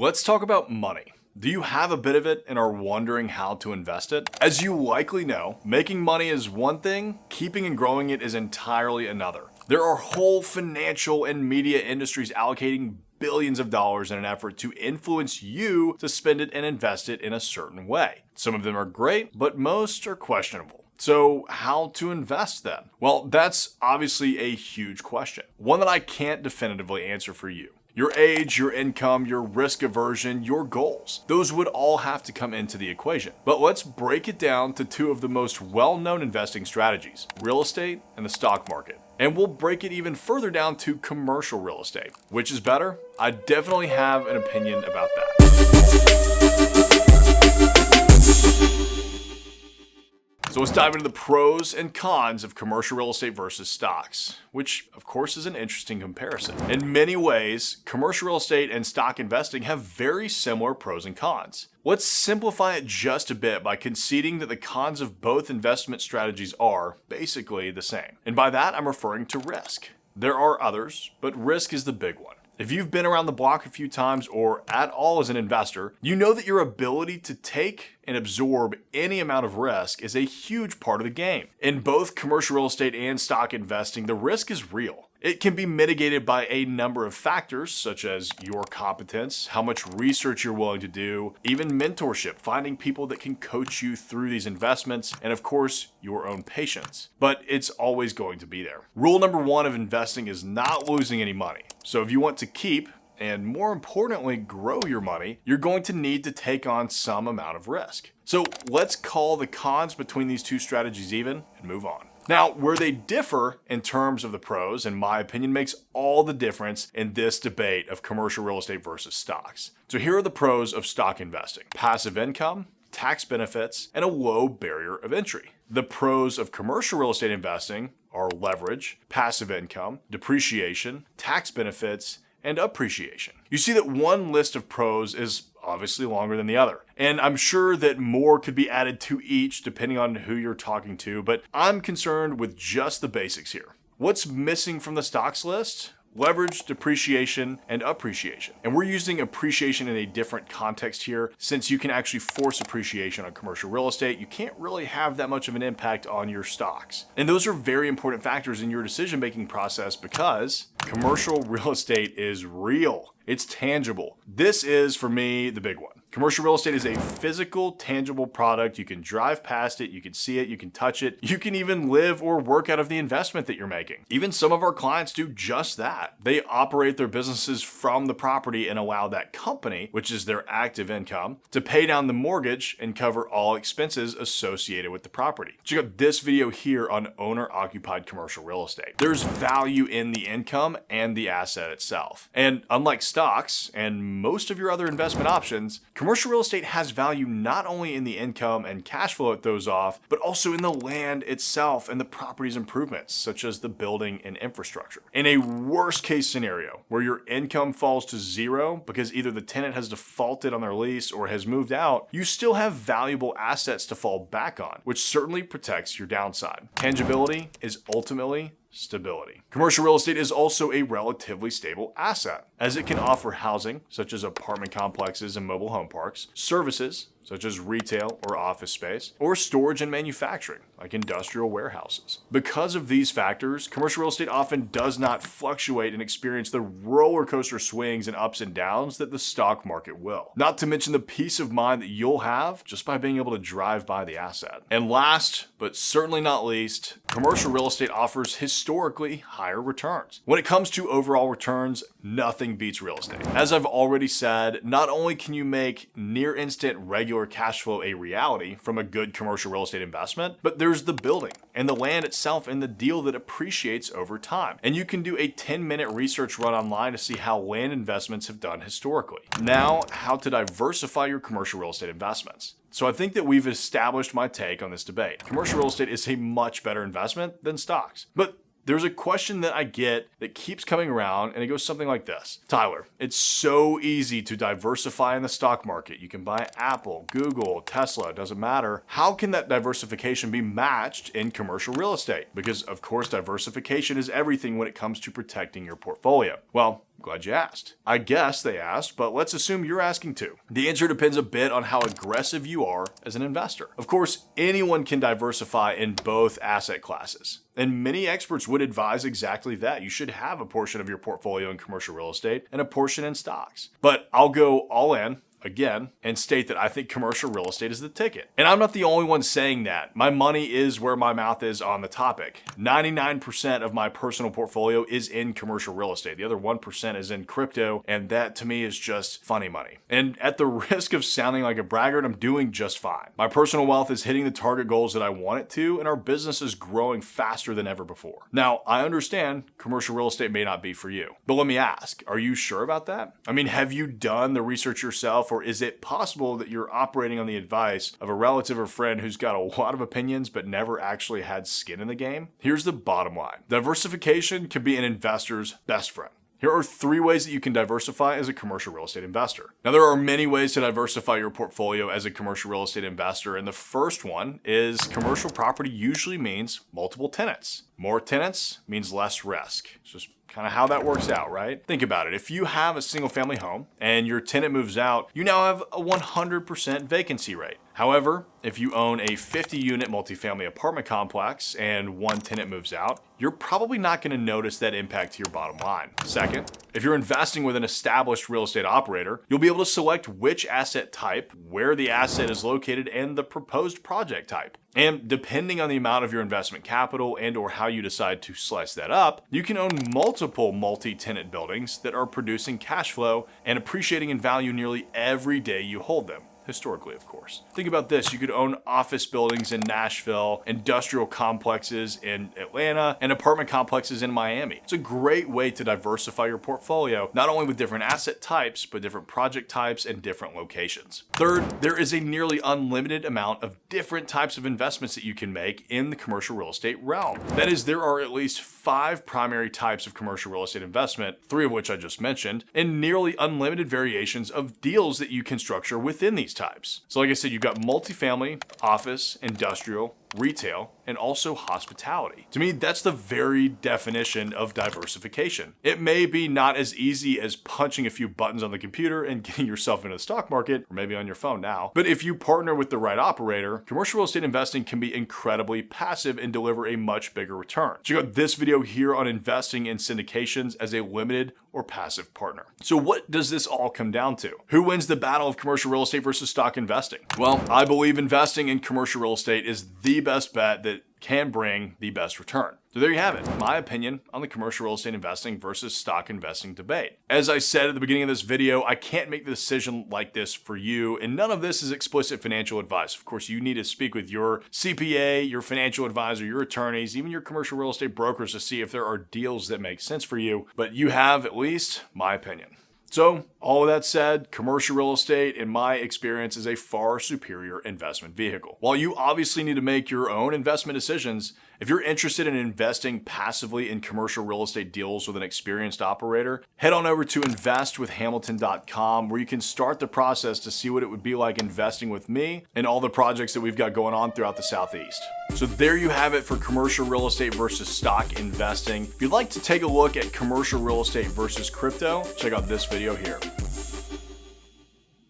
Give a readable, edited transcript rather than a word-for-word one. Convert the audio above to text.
Let's talk about money. Do you have a bit of it and are wondering how to invest it? As you likely know, making money is one thing, keeping and growing it is entirely another. There are whole financial and media industries allocating billions of dollars in an effort to influence you to spend it and invest it in a certain way. Some of them are great, but most are questionable. So how to invest then? Well, that's obviously a huge question, one that I can't definitively answer for you. Your age, your income, your risk aversion, your goals. Those would all have to come into the equation. But let's break it down to two of the most well-known investing strategies, real estate and the stock market. And we'll break it even further down to commercial real estate. Which is better? I definitely have an opinion about that. So let's dive into the pros and cons of commercial real estate versus stocks, which of course is an interesting comparison. In many ways, commercial real estate and stock investing have very similar pros and cons. Let's simplify it just a bit by conceding that the cons of both investment strategies are basically the same. And by that, I'm referring to risk. There are others, but risk is the big one. If you've been around the block a few times or at all as an investor, you know that your ability to take and absorb any amount of risk is a huge part of the game. In both commercial real estate and stock investing, the risk is real. It can be mitigated by a number of factors such as your competence, how much research you're willing to do, even mentorship, finding people that can coach you through these investments, and of course, your own patience. But it's always going to be there. Rule number one of investing is not losing any money. So if you want to keep, and more importantly, grow your money, you're going to need to take on some amount of risk. So let's call the cons between these two strategies even and move on. Now, where they differ in terms of the pros, in my opinion, makes all the difference in this debate of commercial real estate versus stocks. So here are the pros of stock investing: passive income, tax benefits, and a low barrier of entry. The pros of commercial real estate investing are leverage, passive income, depreciation, tax benefits, and appreciation. You see that one list of pros is obviously longer than the other. And I'm sure that more could be added to each depending on who you're talking to, but I'm concerned with just the basics here. What's missing from the stocks list? Leverage, depreciation, and appreciation. And we're using appreciation in a different context here. Since you can actually force appreciation on commercial real estate, you can't really have that much of an impact on your stocks. And those are very important factors in your decision-making process because commercial real estate is real. It's tangible. This is, for me, the big one. Commercial real estate is a physical, tangible product. You can drive past it, you can see it, you can touch it. You can even live or work out of the investment that you're making. Even some of our clients do just that. They operate their businesses from the property and allow that company, which is their active income, to pay down the mortgage and cover all expenses associated with the property. Check out this video here on owner-occupied commercial real estate. There's value in the income and the asset itself. And unlike stocks and most of your other investment options, commercial real estate has value not only in the income and cash flow it throws off, but also in the land itself and the property's improvements, such as the building and infrastructure. In a worst case scenario, where your income falls to zero because either the tenant has defaulted on their lease or has moved out, you still have valuable assets to fall back on, which certainly protects your downside. Tangibility is ultimately stability. Commercial real estate is also a relatively stable asset, as it can offer housing, such as apartment complexes and mobile home parks, services, such as retail or office space, or storage and manufacturing, like industrial warehouses. Because of these factors, commercial real estate often does not fluctuate and experience the roller coaster swings and ups and downs that the stock market will. Not to mention the peace of mind that you'll have just by being able to drive by the asset. And last, but certainly not least, commercial real estate offers historically higher returns. When it comes to overall returns, nothing beats real estate. As I've already said, not only can you make near instant regular cash flow a reality from a good commercial real estate investment, but there's the building and the land itself and the deal that appreciates over time. And you can do a 10-minute research run online to see how land investments have done historically. Now, how to diversify your commercial real estate investments. So I think that we've established my take on this debate. Commercial real estate is a much better investment than stocks. But There's a question that I get that keeps coming around, and it goes something like this. Tyler, it's so easy to diversify in the stock market. You can buy Apple, Google, Tesla, it doesn't matter. How can that diversification be matched in commercial real estate? Because of course, diversification is everything when it comes to protecting your portfolio. Well, glad you asked. I guess they asked, but let's assume you're asking too. The answer depends a bit on how aggressive you are as an investor. Of course, anyone can diversify in both asset classes. And many experts would advise exactly that. You should have a portion of your portfolio in commercial real estate and a portion in stocks. But I'll go all in again and state that I think commercial real estate is the ticket. And I'm not the only one saying that. My money is where my mouth is on the topic. 99% of my personal portfolio is in commercial real estate. The other 1% is in crypto, and that to me is just funny money. And at the risk of sounding like a braggart, I'm doing just fine. My personal wealth is hitting the target goals that I want it to, and our business is growing faster than ever before. Now, I understand commercial real estate may not be for you, but let me ask, are you sure about that? I mean, have you done the research yourself? Or is it possible that you're operating on the advice of a relative or friend who's got a lot of opinions but never actually had skin in the game? Here's the bottom line. Diversification can be an investor's best friend. Here are 3 ways that you can diversify as a commercial real estate investor. Now, there are many ways to diversify your portfolio as a commercial real estate investor, and the first one is commercial property usually means multiple tenants. More tenants means less risk. It's just kind of how that works out, right? Think about it. If you have a single family home and your tenant moves out, you now have a 100% vacancy rate. However, if you own a 50-unit multifamily apartment complex and one tenant moves out, you're probably not going to notice that impact to your bottom line. Second, if you're investing with an established real estate operator, you'll be able to select which asset type, where the asset is located, and the proposed project type. And depending on the amount of your investment capital and or how you decide to slice that up, you can own multiple multi-tenant buildings that are producing cash flow and appreciating in value nearly every day you hold them. Historically, of course. Think about this. You could own office buildings in Nashville, industrial complexes in Atlanta, and apartment complexes in Miami. It's a great way to diversify your portfolio, not only with different asset types, but different project types and different locations. Third, there is a nearly unlimited amount of different types of investments that you can make in the commercial real estate realm. That is, there are at least 5 primary types of commercial real estate investment, 3 of which I just mentioned, and nearly unlimited variations of deals that you can structure within these types. So like I said, you've got multifamily, office, industrial, retail, and also hospitality. To me, that's the very definition of diversification. It may be not as easy as punching a few buttons on the computer and getting yourself into the stock market, or maybe on your phone now, but if you partner with the right operator, commercial real estate investing can be incredibly passive and deliver a much bigger return. Check out this video here on investing in syndications as a limited or passive partner. So what does this all come down to? Who wins the battle of commercial real estate versus stock investing? Well, I believe investing in commercial real estate is the best bet that can bring the best return. So there you have it, my opinion on the commercial real estate investing versus stock investing debate. As I said at the beginning of this video, I can't make the decision like this for you, and none of this is explicit financial advice. Of course, you need to speak with your CPA, your financial advisor, your attorneys, even your commercial real estate brokers to see if there are deals that make sense for you, but you have at least my opinion. So, all of that said, commercial real estate, in my experience, is a far superior investment vehicle. While you obviously need to make your own investment decisions, if you're interested in investing passively in commercial real estate deals with an experienced operator, head on over to investwithhamilton.com where you can start the process to see what it would be like investing with me and all the projects that we've got going on throughout the Southeast. So there you have it for commercial real estate versus stock investing. If you'd like to take a look at commercial real estate versus crypto, check out this video here.